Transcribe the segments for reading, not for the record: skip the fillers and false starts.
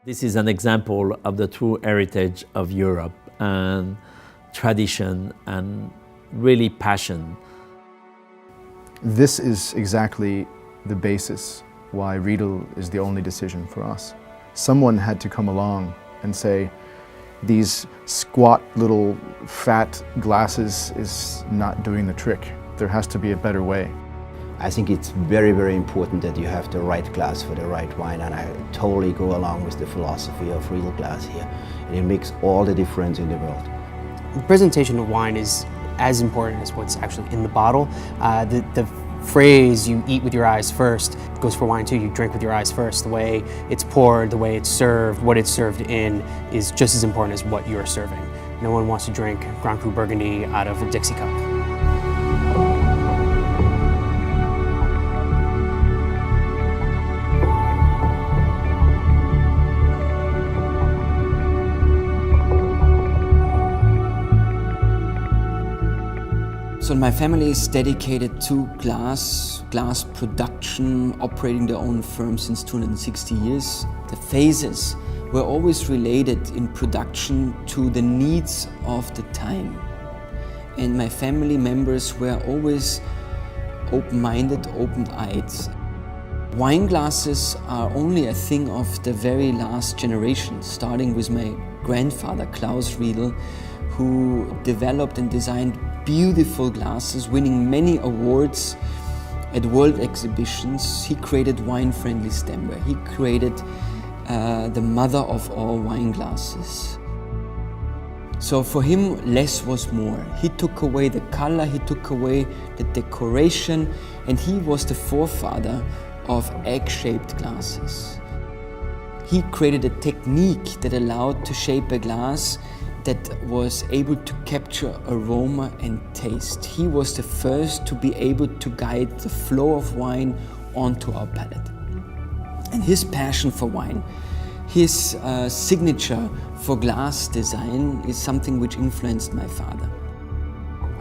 This is an example of the true heritage of Europe and tradition and really passion. This is exactly the basis why Riedel is the only decision for us. Someone had to come along and say, these squat little fat glasses is not doing the trick. There has to be a better way. I think it's very, very important that you have the right glass for the right wine, and I totally go along with the philosophy of Riedel glass here. And it makes all the difference in the world. The presentation of wine is as important as what's actually in the bottle. The phrase, you eat with your eyes first, goes for wine too. You drink with your eyes first. The way it's poured, the way it's served, what it's served in is just as important as what you're serving. No one wants to drink Grand Cru Burgundy out of a Dixie cup. So my family is dedicated to glass production, operating their own firm since 260 years. The phases were always related in production to the needs of the time. And my family members were always open-minded, open-eyed. Wine glasses are only a thing of the very last generation, starting with my grandfather, Klaus Riedel, who developed and designed beautiful glasses, winning many awards at world exhibitions. He created wine-friendly stemware. He created the mother of all wine glasses. So for him, less was more. He took away the color, he took away the decoration, and he was the forefather of egg-shaped glasses. He created a technique that allowed to shape a glass that was able to capture aroma and taste. He was the first to be able to guide the flow of wine onto our palate. And his passion for wine, his signature for glass design is something which influenced my father.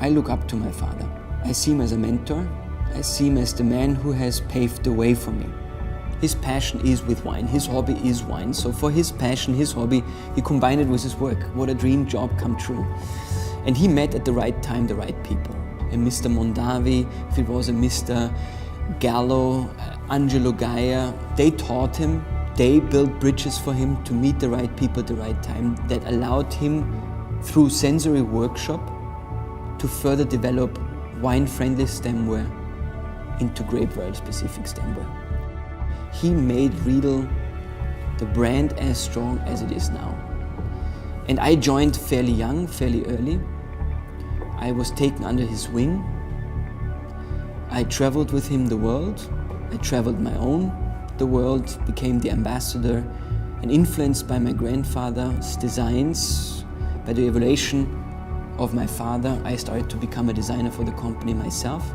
I look up to my father. I see him as a mentor. I see him as the man who has paved the way for me. His passion is with wine, his hobby is wine. So for his passion, his hobby, he combined it with his work. What a dream job come true. And he met at the right time the right people. A Mr. Mondavi, if it was a Mr. Gallo, Angelo Gaia, they taught him, they built bridges for him to meet the right people at the right time that allowed him, through sensory workshop, to further develop wine-friendly stemware into grape variety-specific stemware. He made Riedel the brand as strong as it is now. And I joined fairly young, fairly early. I was taken under his wing. I traveled with him the world. I traveled my own the world, became the ambassador, and influenced by my grandfather's designs, by the evaluation of my father, I started to become a designer for the company myself.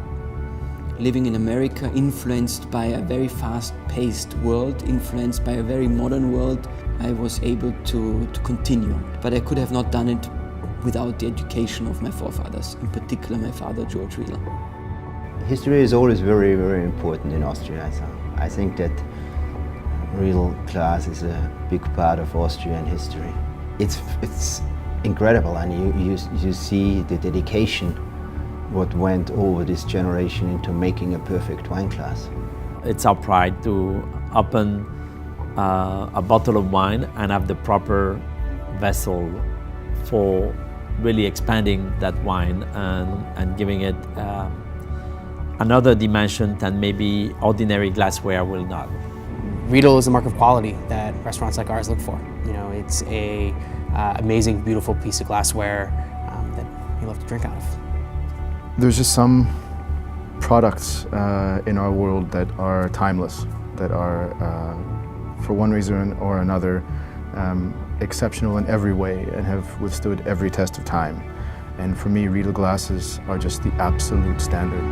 Living in America, influenced by a very fast-paced world, influenced by a very modern world, I was able to continue. But I could have not done it without the education of my forefathers, in particular my father, George Riedel. History is always very, very important in Austria. So I think that Riedel glass is a big part of Austrian history. It's incredible, and you see the dedication what went over this generation into making a perfect wine glass. It's our pride to open a bottle of wine and have the proper vessel for really expanding that wine and giving it another dimension than maybe ordinary glassware will not. Riedel is a mark of quality that restaurants like ours look for. You know, it's a amazing, beautiful piece of glassware that you love to drink out of. There's just some products in our world that are timeless, that are, for one reason or another, exceptional in every way and have withstood every test of time. And for me, Riedel glasses are just the absolute standard.